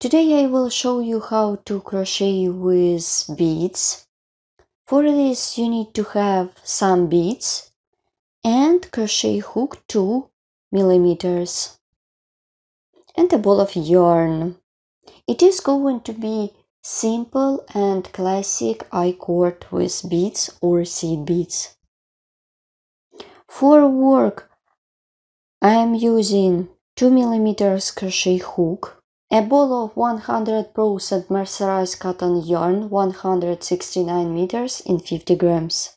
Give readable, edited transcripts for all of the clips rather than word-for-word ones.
Today I will show you how to crochet with beads. For this you need to have some beads and crochet hook 2 millimeters and a ball of yarn. It is going to be simple and classic I-cord with beads or seed beads. For work I am using 2 millimeters crochet hook, a ball of 100% mercerized cotton yarn, 169 meters in 50 grams.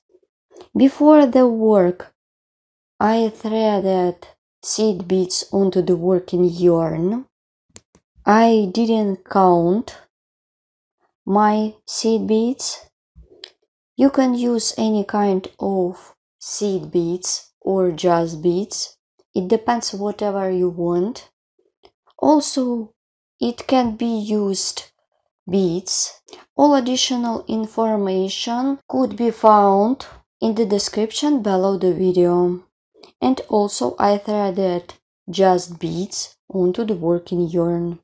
Before the work, I threaded seed beads onto the working yarn. I didn't count my seed beads. You can use any kind of seed beads or just beads. It depends whatever you want. Also, it can be used beads. All additional information could be found in the description below the video. And also I threaded just beads onto the working yarn.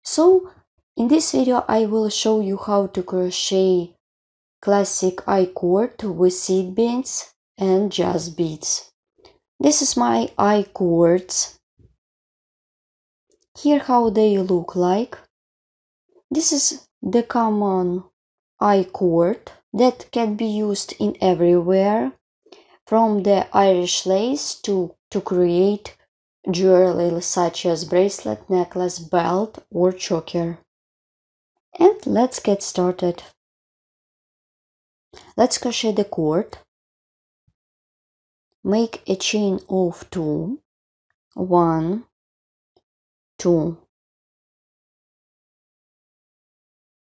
So in this video I will show you how to crochet classic I-cord with seed beads and just beads. This is my I-cords. Here how they look like. This is the common I-cord that can be used in everywhere, from the Irish lace to create jewelry such as bracelet, necklace, belt or choker. And let's get started. Let's crochet the cord. Make a chain of 2, 1, 2.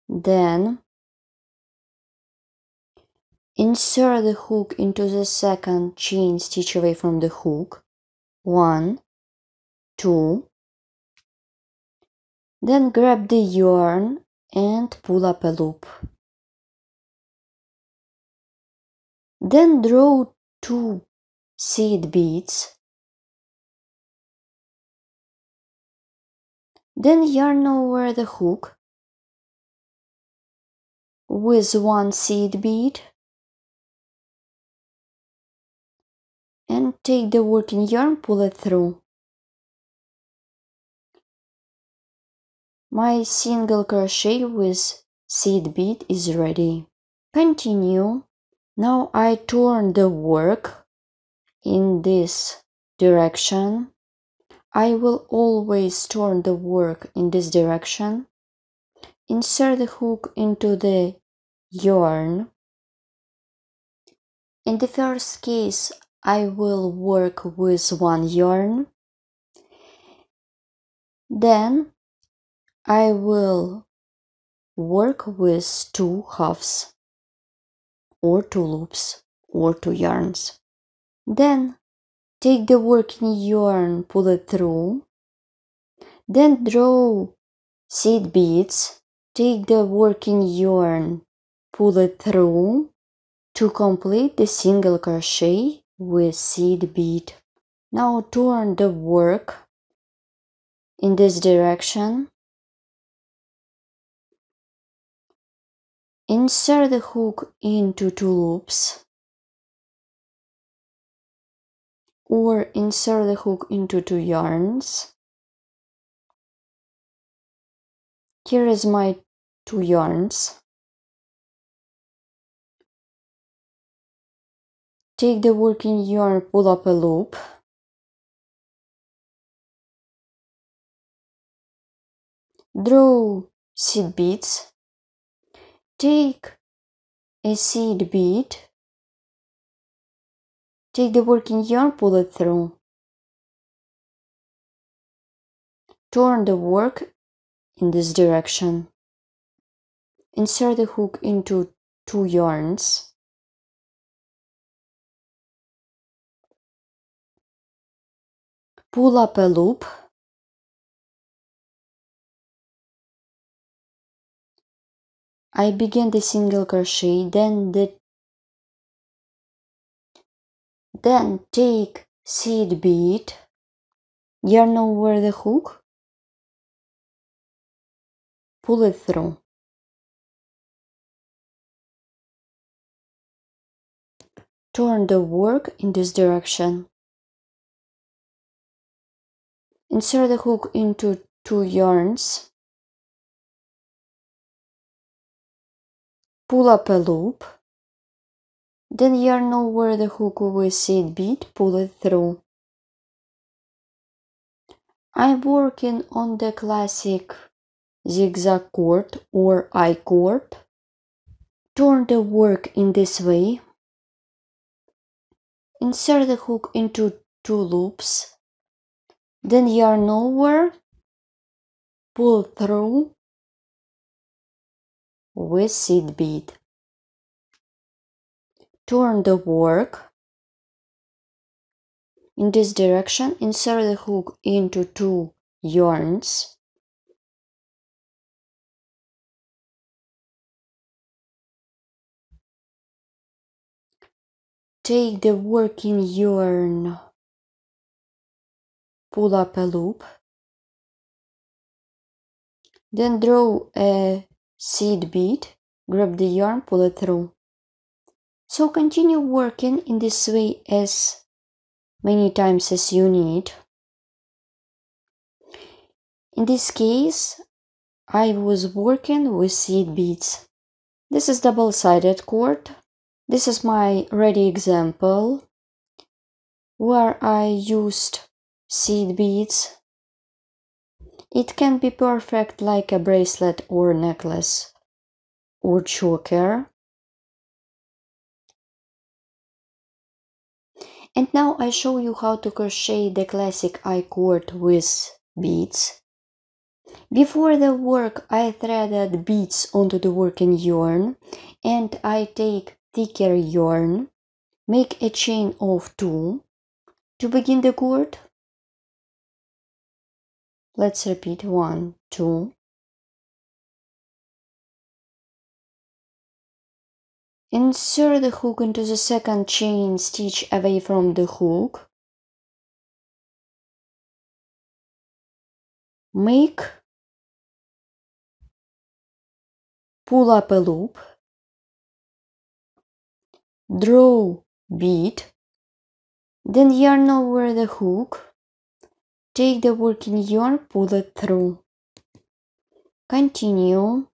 Then insert the hook into the second chain stitch away from the hook, 1, 2. Then grab the yarn and pull up a loop. Then draw 2 seed beads. Then yarn over the hook with 1 seed bead and take the working yarn, pull it through. My single crochet with seed bead is ready. Continue. Now I turn the work in this direction. I will always turn the work in this direction. Insert the hook into the yarn. In the first case, I will work with 1 yarn. Then I will work with 2 halves or 2 loops or 2 yarns. Then take the working yarn, pull it through. Then draw seed beads. Take the working yarn, pull it through to complete the single crochet with seed bead. Now turn the work in this direction. Insert the hook into 2 loops or insert the hook into 2 yarns. Here is my 2 yarns. Take the working yarn, pull up a loop. Draw seed beads. Take a seed bead. Take the working yarn, pull it through. Turn the work in this direction. Insert the hook into 2 yarns. Pull up a loop. I begin the single crochet, then take seed bead, yarn over the hook, pull it through. Turn the work in this direction. Insert the hook into 2 yarns. Pull up a loop. Then yarn over the hook with seed bead, pull it through. I'm working on the classic zigzag cord or I-cord. Turn the work in this way. Insert the hook into 2 loops. Then yarn over, pull through with seed bead. Turn the work in this direction. Insert the hook into 2 yarns. Take the working yarn, pull up a loop, then draw a seed bead, grab the yarn, pull it through. So continue working in this way as many times as you need. In this case, I was working with seed beads. This is double-sided cord. This is my ready example where I used seed beads. It can be perfect like a bracelet or necklace or choker. And now I show you how to crochet the classic I-cord with beads. Before the work, I threaded beads onto the working yarn and I take thicker yarn, make a chain of 2 to begin the cord. Let's repeat 1, 2. Insert the hook into the second chain stitch away from the hook. Make, pull up a loop, draw bead, then yarn over the hook, take the working yarn, pull it through. Continue.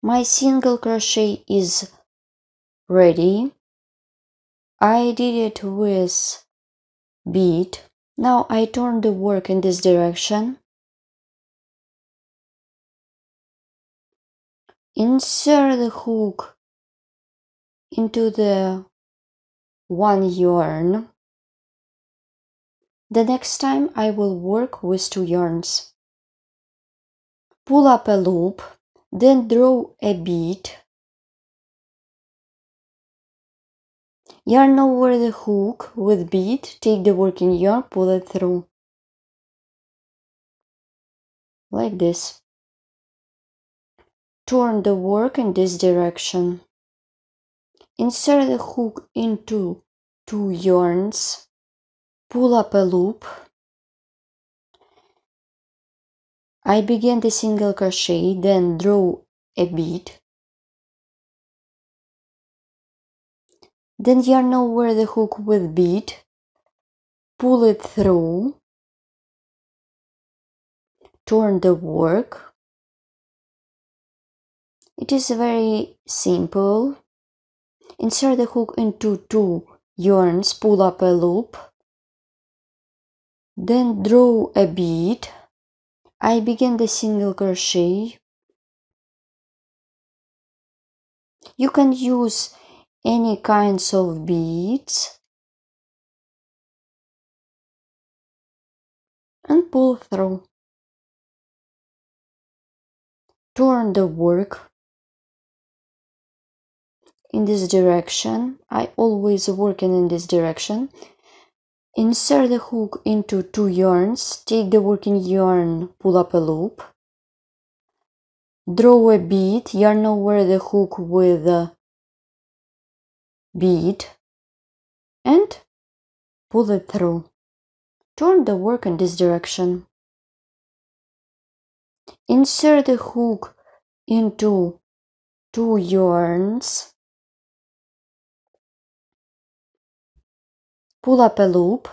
My single crochet is ready. I did it with bead. Now I turn the work in this direction. Insert the hook into the 1 yarn. The next time I will work with 2 yarns. Pull up a loop, then draw a bead. Yarn over the hook with bead, take the working yarn, pull it through. Like this. Turn the work in this direction. Insert the hook into 2 yarns. Pull up a loop. I begin the single crochet, then draw a bead. Then yarn over the hook with bead. Pull it through. Turn the work. It is very simple. Insert the hook into 2 yarns, pull up a loop. Then draw a bead. I begin the single crochet. You can use any kinds of beads and pull through. Turn the work in this direction. I always working in this direction. Insert the hook into 2 yarns, take the working yarn, pull up a loop. Draw a bead, yarn over the hook with a bead and pull it through. Turn the work in this direction. Insert the hook into 2 yarns, pull up a loop,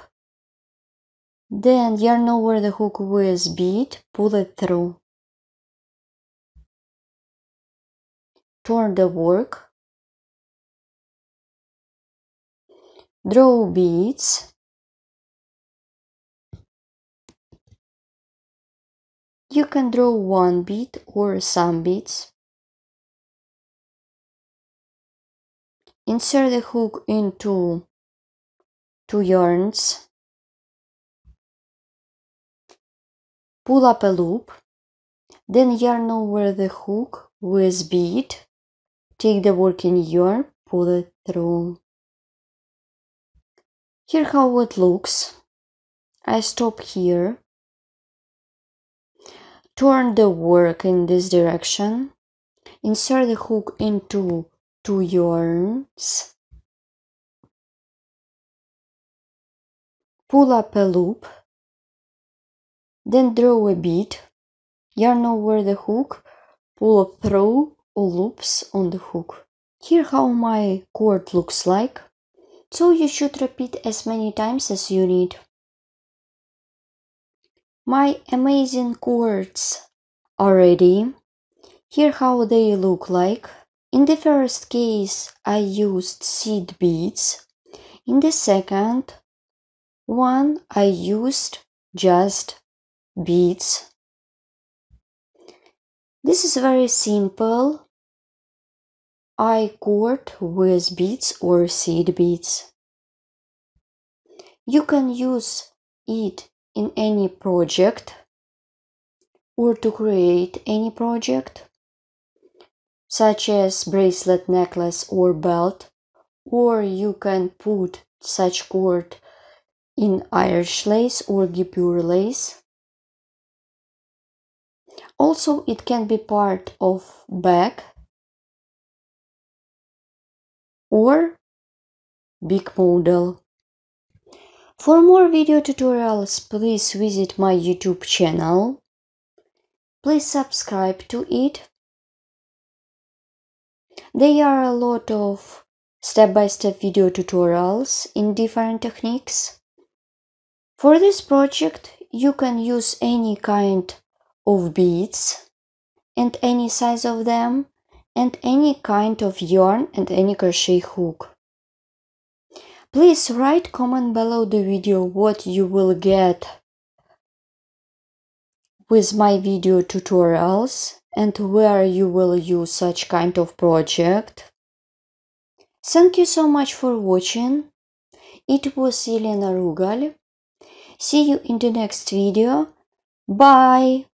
then yarn over the hook with bead, pull it through. Turn the work, draw beads, you can draw one bead or some beads. Insert the hook into 2 yarns, pull up a loop, then yarn over the hook with bead, take the working yarn, pull it through. Here how it looks. I stop here, turn the work in this direction, insert the hook into 2 yarns, pull up a loop, then draw a bead, yarn over the hook, pull through all loops on the hook. Here how my cord looks like, so you should repeat as many times as you need. My amazing cords are ready. Here how they look like. In the first case I used seed beads. In the second one I used just beads. This is very simple I-cord with beads or seed beads. You can use it in any project or to create any project, such as bracelet, necklace or belt, or you can put such cord in Irish lace or guipure lace. Also, it can be part of bag or big model. For more video tutorials, please visit my YouTube channel. Please subscribe to it. There are a lot of step-by-step video tutorials in different techniques. For this project, you can use any kind of beads and any size of them, and any kind of yarn and any crochet hook. Please write comment below the video what you will get with my video tutorials and where you will use such kind of project. Thank you so much for watching. It was Elena Rugal. See you in the next video. Bye!